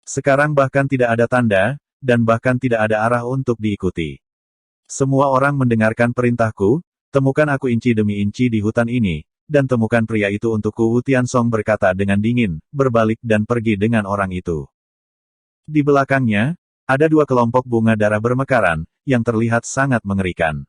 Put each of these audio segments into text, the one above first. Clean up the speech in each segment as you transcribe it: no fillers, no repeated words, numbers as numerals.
Sekarang bahkan tidak ada tanda, dan bahkan tidak ada arah untuk diikuti. Semua orang mendengarkan perintahku, temukan aku inci demi inci di hutan ini, dan temukan pria itu untukku. Wu Tiansong berkata dengan dingin, berbalik dan pergi dengan orang itu. Di belakangnya, ada dua kelompok bunga darah bermekaran, yang terlihat sangat mengerikan.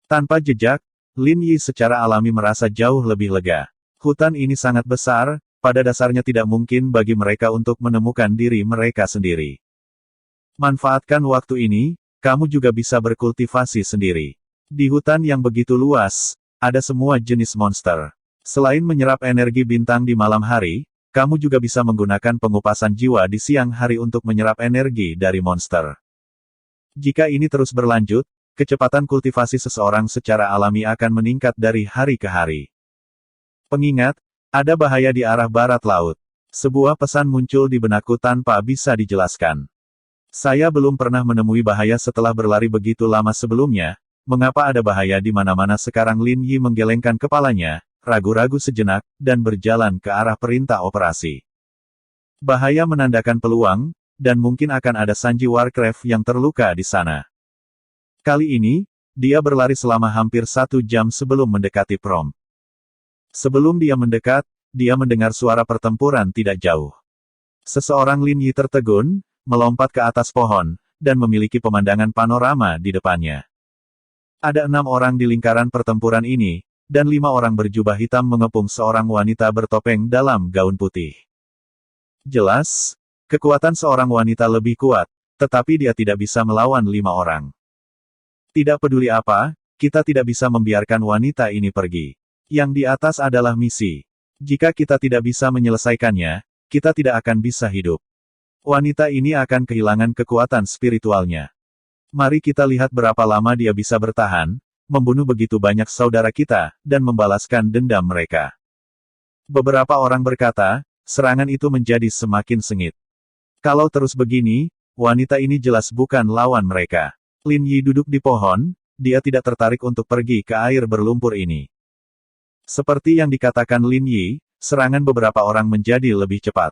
Tanpa jejak, Lin Yi secara alami merasa jauh lebih lega. Hutan ini sangat besar, pada dasarnya tidak mungkin bagi mereka untuk menemukan diri mereka sendiri. Manfaatkan waktu ini, kamu juga bisa berkultivasi sendiri. Di hutan yang begitu luas, ada semua jenis monster. Selain menyerap energi bintang di malam hari, kamu juga bisa menggunakan pengupasan jiwa di siang hari untuk menyerap energi dari monster. Jika ini terus berlanjut, kecepatan kultivasi seseorang secara alami akan meningkat dari hari ke hari. Pengingat, ada bahaya di arah barat laut. Sebuah pesan muncul di benakku tanpa bisa dijelaskan. Saya belum pernah menemui bahaya setelah berlari begitu lama sebelumnya. Mengapa ada bahaya di mana-mana sekarang? Lin Yi menggelengkan kepalanya, ragu-ragu sejenak, dan berjalan ke arah perintah operasi. Bahaya menandakan peluang, dan mungkin akan ada Sanji Warcraft yang terluka di sana. Kali ini, dia berlari selama hampir 1 jam sebelum mendekati prom. Sebelum dia mendekat, dia mendengar suara pertempuran tidak jauh. Seseorang Lin Yi tertegun, melompat ke atas pohon, dan memiliki pemandangan panorama di depannya. Ada 6 orang di lingkaran pertempuran ini, dan 5 orang berjubah hitam mengepung seorang wanita bertopeng dalam gaun putih. Jelas, kekuatan seorang wanita lebih kuat, tetapi dia tidak bisa melawan 5 orang. Tidak peduli apa, kita tidak bisa membiarkan wanita ini pergi. Yang di atas adalah misi. Jika kita tidak bisa menyelesaikannya, kita tidak akan bisa hidup. Wanita ini akan kehilangan kekuatan spiritualnya. Mari kita lihat berapa lama dia bisa bertahan, membunuh begitu banyak saudara kita, dan membalaskan dendam mereka. Beberapa orang berkata, serangan itu menjadi semakin sengit. Kalau terus begini, wanita ini jelas bukan lawan mereka. Lin Yi duduk di pohon, dia tidak tertarik untuk pergi ke air berlumpur ini. Seperti yang dikatakan Lin Yi, serangan beberapa orang menjadi lebih cepat.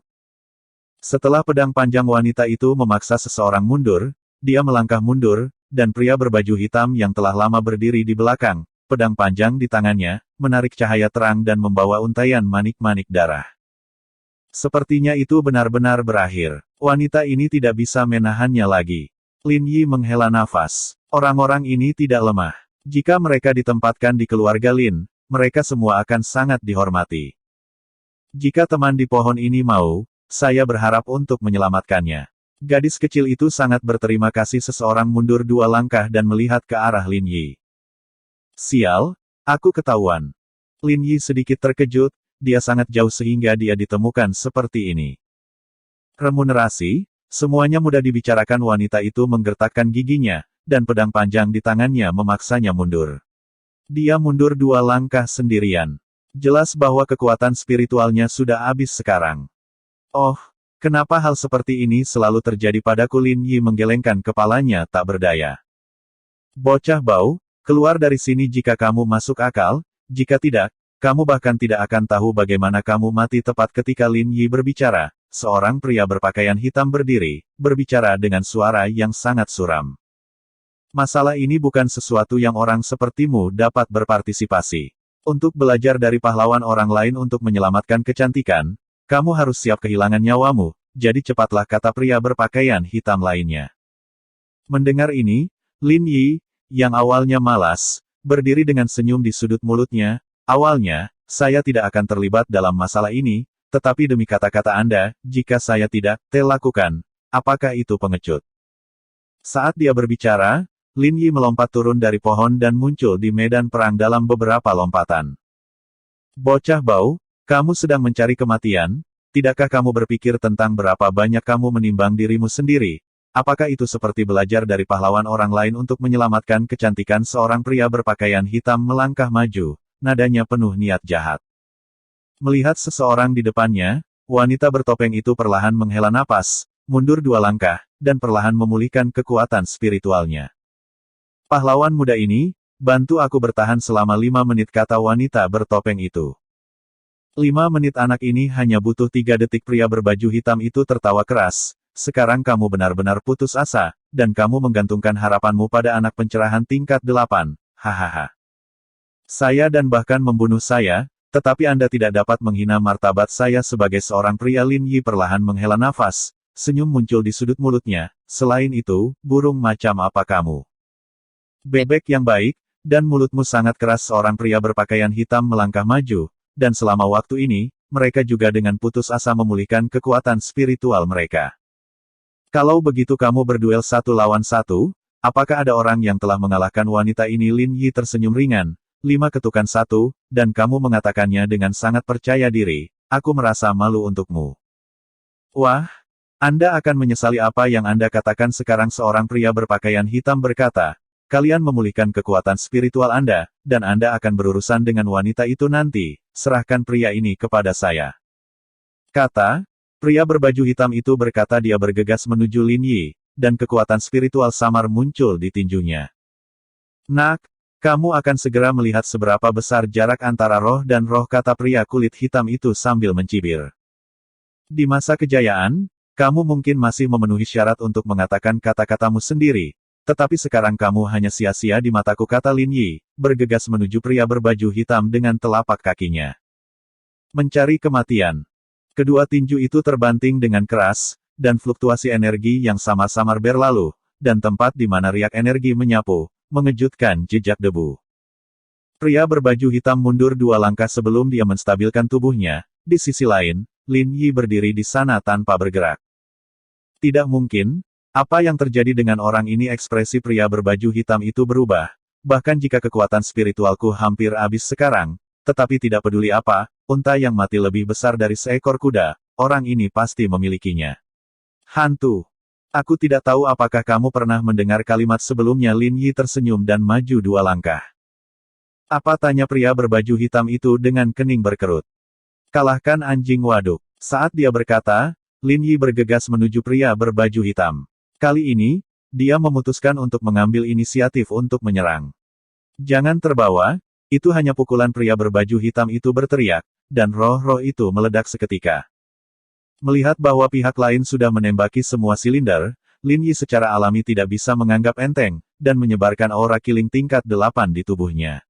Setelah pedang panjang wanita itu memaksa seseorang mundur, dia melangkah mundur, dan pria berbaju hitam yang telah lama berdiri di belakang, pedang panjang di tangannya, menarik cahaya terang dan membawa untaian manik-manik darah. Sepertinya itu benar-benar berakhir. Wanita ini tidak bisa menahannya lagi. Lin Yi menghela nafas. Orang-orang ini tidak lemah. Jika mereka ditempatkan di keluarga Lin, mereka semua akan sangat dihormati. Jika teman di pohon ini mau, saya berharap untuk menyelamatkannya. Gadis kecil itu sangat berterima kasih. Seseorang mundur 2 langkah dan melihat ke arah Lin Yi. Sial, aku ketahuan. Lin Yi sedikit terkejut, dia sangat jauh sehingga dia ditemukan seperti ini. Remunerasi, semuanya mudah dibicarakan. Wanita itu menggertakkan giginya, dan pedang panjang di tangannya memaksanya mundur. Dia mundur 2 langkah sendirian. Jelas bahwa kekuatan spiritualnya sudah habis sekarang. Oh, kenapa hal seperti ini selalu terjadi padaku? Lin Yi menggelengkan kepalanya tak berdaya. Bocah bau, keluar dari sini jika kamu masuk akal, jika tidak, kamu bahkan tidak akan tahu bagaimana kamu mati. Tepat ketika Lin Yi berbicara, seorang pria berpakaian hitam berdiri, berbicara dengan suara yang sangat suram. Masalah ini bukan sesuatu yang orang sepertimu dapat berpartisipasi. Untuk belajar dari pahlawan orang lain untuk menyelamatkan kecantikan, kamu harus siap kehilangan nyawamu, jadi cepatlah, kata pria berpakaian hitam lainnya. Mendengar ini, Lin Yi, yang awalnya malas, berdiri dengan senyum di sudut mulutnya. Awalnya, saya tidak akan terlibat dalam masalah ini, tetapi demi kata-kata Anda, jika saya tidak lakukan, apakah itu pengecut? Saat dia berbicara, Lin Yi melompat turun dari pohon dan muncul di medan perang dalam beberapa lompatan. Bocah bau, kamu sedang mencari kematian? Tidakkah kamu berpikir tentang berapa banyak kamu menimbang dirimu sendiri? Apakah itu seperti belajar dari pahlawan orang lain untuk menyelamatkan kecantikan? Seorang pria berpakaian hitam melangkah maju, nadanya penuh niat jahat. Melihat seseorang di depannya, wanita bertopeng itu perlahan menghela napas, mundur 2 langkah, dan perlahan memulihkan kekuatan spiritualnya. Pahlawan muda ini, bantu aku bertahan selama 5 menit, kata wanita bertopeng itu. 5 menit anak ini hanya butuh 3 detik. Pria berbaju hitam itu tertawa keras. Sekarang kamu benar-benar putus asa, dan kamu menggantungkan harapanmu pada anak pencerahan tingkat 8. Hahaha. Saya dan bahkan membunuh saya, tetapi Anda tidak dapat menghina martabat saya sebagai seorang pria. Lin Yi perlahan menghela nafas, senyum muncul di sudut mulutnya. Selain itu, burung macam apa kamu? Bebek yang baik, dan mulutmu sangat keras. Seorang pria berpakaian hitam melangkah maju. Dan selama waktu ini, mereka juga dengan putus asa memulihkan kekuatan spiritual mereka. Kalau begitu kamu berduel 1 lawan 1, apakah ada orang yang telah mengalahkan wanita ini? Lin Yi tersenyum ringan, 5 ketukan 1, dan kamu mengatakannya dengan sangat percaya diri, aku merasa malu untukmu. Wah, Anda akan menyesali apa yang Anda katakan sekarang. Seorang pria berpakaian hitam berkata, kalian memulihkan kekuatan spiritual Anda, dan Anda akan berurusan dengan wanita itu nanti. Serahkan pria ini kepada saya. Kata, pria berbaju hitam itu berkata. Dia bergegas menuju Lin Yi, dan kekuatan spiritual samar muncul di tinjunya. Nak, kamu akan segera melihat seberapa besar jarak antara roh dan roh, kata pria kulit hitam itu sambil mencibir. Di masa kejayaan, kamu mungkin masih memenuhi syarat untuk mengatakan kata-katamu sendiri. Tetapi sekarang kamu hanya sia-sia di mataku, kata Lin Yi, bergegas menuju pria berbaju hitam dengan telapak kakinya. Mencari kematian. Kedua tinju itu terbanting dengan keras, dan fluktuasi energi yang samar-samar berlalu, dan tempat di mana riak energi menyapu, mengejutkan jejak debu. Pria berbaju hitam mundur 2 langkah sebelum dia menstabilkan tubuhnya. Di sisi lain, Lin Yi berdiri di sana tanpa bergerak. Tidak mungkin. Apa yang terjadi dengan orang ini? Ekspresi pria berbaju hitam itu berubah. Bahkan jika kekuatan spiritualku hampir habis sekarang, tetapi tidak peduli apa, unta yang mati lebih besar dari seekor kuda, orang ini pasti memilikinya. Hantu. Aku tidak tahu apakah kamu pernah mendengar kalimat sebelumnya. Lin Yi tersenyum dan maju 2 langkah. Apa, tanya pria berbaju hitam itu dengan kening berkerut. Kalahkan anjing waduk. Saat dia berkata, Lin Yi bergegas menuju pria berbaju hitam. Kali ini, dia memutuskan untuk mengambil inisiatif untuk menyerang. Jangan terbawa, itu hanya pukulan. Pria berbaju hitam itu berteriak, dan roh-roh itu meledak seketika. Melihat bahwa pihak lain sudah menembaki semua silinder, Lin Yi secara alami tidak bisa menganggap enteng, dan menyebarkan aura killing tingkat 8 di tubuhnya.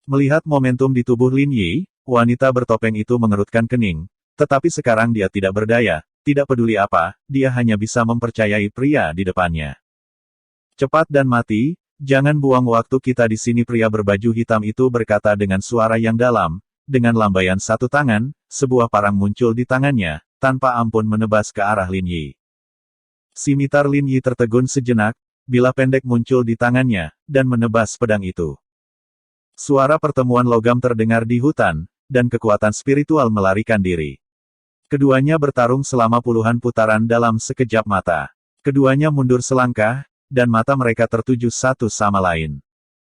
Melihat momentum di tubuh Lin Yi, wanita bertopeng itu mengerutkan kening, tetapi sekarang dia tidak berdaya. Tidak peduli apa, dia hanya bisa mempercayai pria di depannya. Cepat dan mati, jangan buang waktu kita di sini. Pria berbaju hitam itu berkata dengan suara yang dalam. Dengan lambaian satu tangan, sebuah parang muncul di tangannya, tanpa ampun menebas ke arah Lin Yi. Simitar Lin Yi tertegun sejenak, bila pendek muncul di tangannya, dan menebas pedang itu. Suara pertemuan logam terdengar di hutan, dan kekuatan spiritual melarikan diri. Keduanya bertarung selama puluhan putaran dalam sekejap mata. Keduanya mundur selangkah, dan mata mereka tertuju satu sama lain.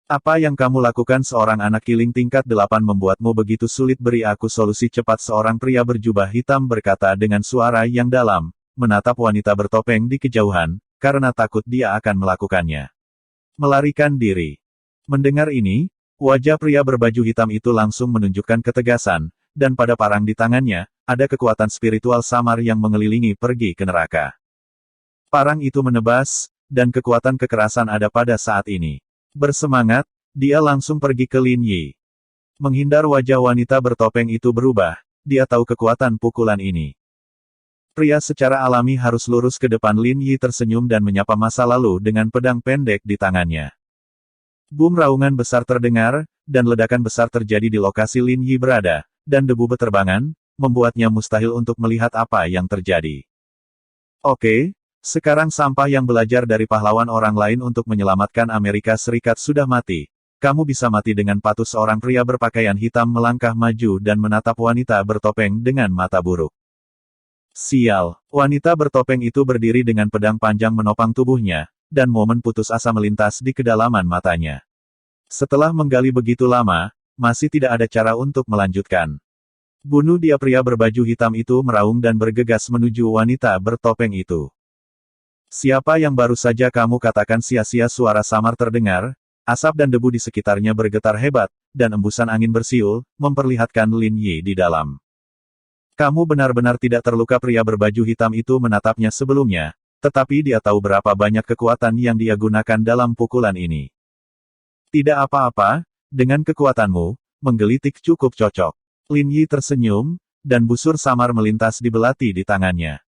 Apa yang kamu lakukan? Seorang anak killing tingkat 8 membuatmu begitu sulit? Beri aku solusi cepat. Seorang pria berjubah hitam berkata dengan suara yang dalam, menatap wanita bertopeng di kejauhan, karena takut dia akan melakukannya. Melarikan diri. Mendengar ini, wajah pria berbaju hitam itu langsung menunjukkan ketegasan, dan pada parang di tangannya, ada kekuatan spiritual samar yang mengelilingi pergi ke neraka. Parang itu menebas, dan kekuatan kekerasan ada pada saat ini. Bersemangat, dia langsung pergi ke Lin Yi. Menghindar. Wajah wanita bertopeng itu berubah, dia tahu kekuatan pukulan ini. Pria secara alami harus lurus ke depan. Lin Yi tersenyum dan menyapa masa lalu dengan pedang pendek di tangannya. Boom, raungan besar terdengar, dan ledakan besar terjadi di lokasi Lin Yi berada, dan debu beterbangan, membuatnya mustahil untuk melihat apa yang terjadi. Oke, sekarang sampah yang belajar dari pahlawan orang lain untuk menyelamatkan Amerika Serikat sudah mati. Kamu bisa mati dengan patuh. Seorang pria berpakaian hitam melangkah maju dan menatap wanita bertopeng dengan mata buruk. Sial, wanita bertopeng itu berdiri dengan pedang panjang menopang tubuhnya, dan momen putus asa melintas di kedalaman matanya. Setelah menggali begitu lama, masih tidak ada cara untuk melanjutkan. Bunuh dia. Pria berbaju hitam itu meraung dan bergegas menuju wanita bertopeng itu. Siapa yang baru saja kamu katakan? Sia-sia suara samar terdengar, Asap dan debu di sekitarnya bergetar hebat, dan embusan angin bersiul, memperlihatkan Lin Yi di dalam. Kamu benar-benar tidak terluka, pria berbaju hitam itu menatapnya sebelumnya, tetapi dia tahu berapa banyak kekuatan yang dia gunakan dalam pukulan ini. Tidak apa-apa, dengan kekuatanmu, menggelitik cukup cocok. Lin Yi tersenyum, dan busur samar melintas di belati di tangannya.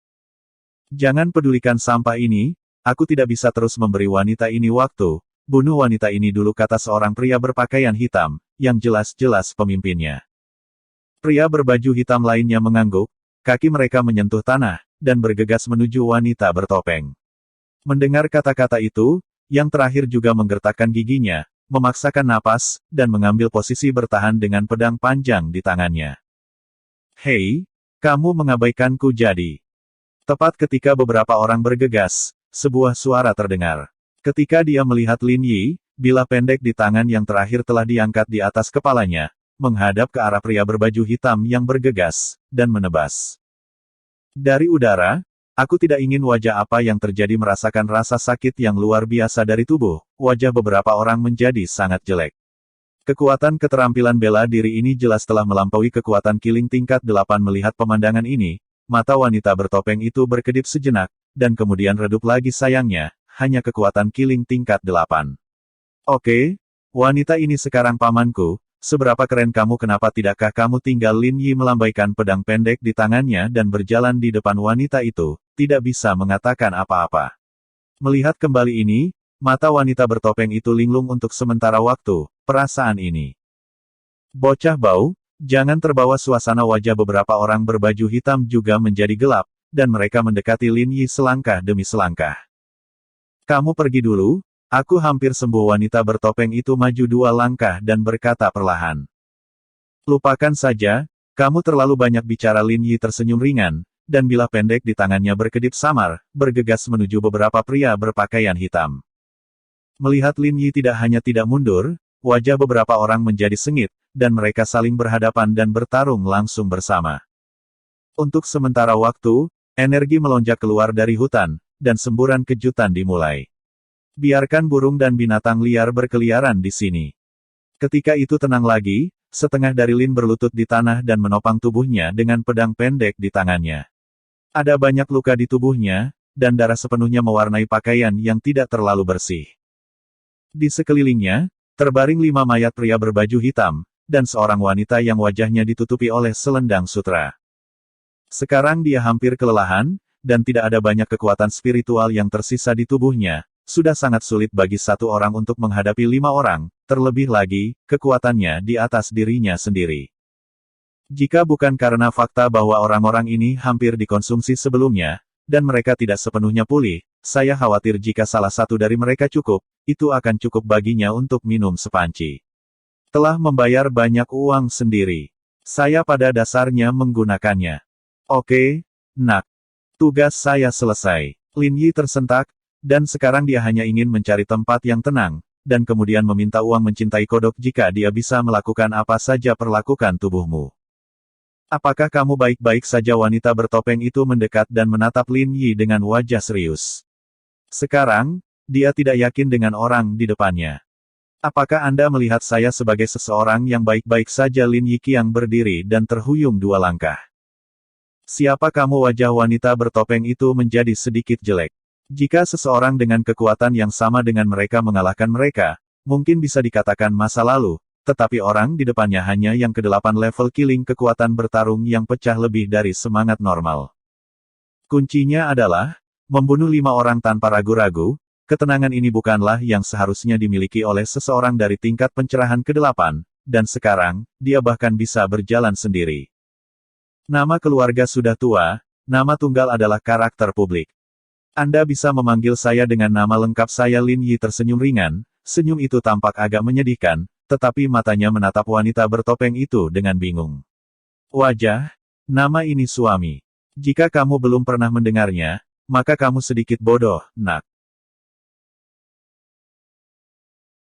Jangan pedulikan sampah ini, aku tidak bisa terus memberi wanita ini waktu. Bunuh wanita ini dulu, kata seorang pria berpakaian hitam, yang jelas-jelas pemimpinnya. Pria berbaju hitam lainnya mengangguk, kaki mereka menyentuh tanah, dan bergegas menuju wanita bertopeng. Mendengar kata-kata itu, yang terakhir juga menggertakkan giginya, memaksakan napas, dan mengambil posisi bertahan dengan pedang panjang di tangannya. Hei, kamu mengabaikanku jadi. Tepat ketika beberapa orang bergegas, sebuah suara terdengar. Ketika dia melihat Lin Yi, bilah pendek di tangan yang terakhir telah diangkat di atas kepalanya, menghadap ke arah pria berbaju hitam yang bergegas, dan menebas. Dari udara, aku tidak ingin wajah apa yang terjadi merasakan rasa sakit yang luar biasa dari tubuh, wajah beberapa orang menjadi sangat jelek. Kekuatan keterampilan bela diri ini jelas telah melampaui kekuatan killing tingkat 8 melihat pemandangan ini, mata wanita bertopeng itu berkedip sejenak, dan kemudian redup lagi sayangnya. Hanya kekuatan killing tingkat 8. Oke, wanita ini sekarang pamanku, seberapa keren kamu, kenapa tidakkah kamu tinggal? Lin Yi melambaikan pedang pendek di tangannya dan berjalan di depan wanita itu, tidak bisa mengatakan apa-apa. Melihat kembali ini, mata wanita bertopeng itu linglung untuk sementara waktu, perasaan ini. Bocah bau, jangan terbawa suasana, wajah beberapa orang berbaju hitam juga menjadi gelap, dan mereka mendekati Lin Yi selangkah demi selangkah. Kamu pergi dulu, aku hampir sembuh. Wanita bertopeng itu maju 2 langkah dan berkata perlahan. Lupakan saja, kamu terlalu banyak bicara. Lin Yi tersenyum ringan, dan bilah pendek di tangannya berkedip samar, bergegas menuju beberapa pria berpakaian hitam. Melihat Lin Yi tidak hanya tidak mundur, wajah beberapa orang menjadi sengit, dan mereka saling berhadapan dan bertarung langsung bersama. Untuk sementara waktu, energi melonjak keluar dari hutan, dan semburan kejutan dimulai. Biarkan burung dan binatang liar berkeliaran di sini. Ketika itu tenang lagi, setengah dari Lin berlutut di tanah dan menopang tubuhnya dengan pedang pendek di tangannya. Ada banyak luka di tubuhnya, dan darah sepenuhnya mewarnai pakaian yang tidak terlalu bersih. Di sekelilingnya, terbaring 5 mayat pria berbaju hitam, dan seorang wanita yang wajahnya ditutupi oleh selendang sutra. Sekarang dia hampir kelelahan, dan tidak ada banyak kekuatan spiritual yang tersisa di tubuhnya, sudah sangat sulit bagi satu orang untuk menghadapi 5 orang, terlebih lagi, kekuatannya di atas dirinya sendiri. Jika bukan karena fakta bahwa orang-orang ini hampir dikonsumsi sebelumnya, dan mereka tidak sepenuhnya pulih, saya khawatir jika salah satu dari mereka cukup, itu akan cukup baginya untuk minum sepanci. Telah membayar banyak uang sendiri. Saya pada dasarnya menggunakannya. Oke, nak. Tugas saya selesai. Lin Yi tersentak, dan sekarang dia hanya ingin mencari tempat yang tenang, dan kemudian meminta uang mencintai kodok jika dia bisa melakukan apa saja. Perlakukan tubuhmu. Apakah kamu baik-baik saja? Wanita bertopeng itu mendekat dan menatap Lin Yi dengan wajah serius. Sekarang, dia tidak yakin dengan orang di depannya. Apakah Anda melihat saya sebagai seseorang yang baik-baik saja? Lin Yi Qiang berdiri dan terhuyung 2 langkah. Siapa kamu? Wajah wanita bertopeng itu menjadi sedikit jelek. Jika seseorang dengan kekuatan yang sama dengan mereka mengalahkan mereka, mungkin bisa dikatakan masa lalu, tetapi orang di depannya hanya yang ke-8 level killing, kekuatan bertarung yang pecah lebih dari semangat normal. Kuncinya adalah, membunuh 5 orang tanpa ragu-ragu. Ketenangan ini bukanlah yang seharusnya dimiliki oleh seseorang dari tingkat pencerahan ke-8, dan sekarang, dia bahkan bisa berjalan sendiri. Nama keluarga sudah tua, nama tunggal adalah karakter publik. Anda bisa memanggil saya dengan nama lengkap saya. Lin Yi tersenyum ringan, senyum itu tampak agak menyedihkan, tetapi matanya menatap wanita bertopeng itu dengan bingung. Wajah, nama ini suami. Jika kamu belum pernah mendengarnya, maka kamu sedikit bodoh, nak.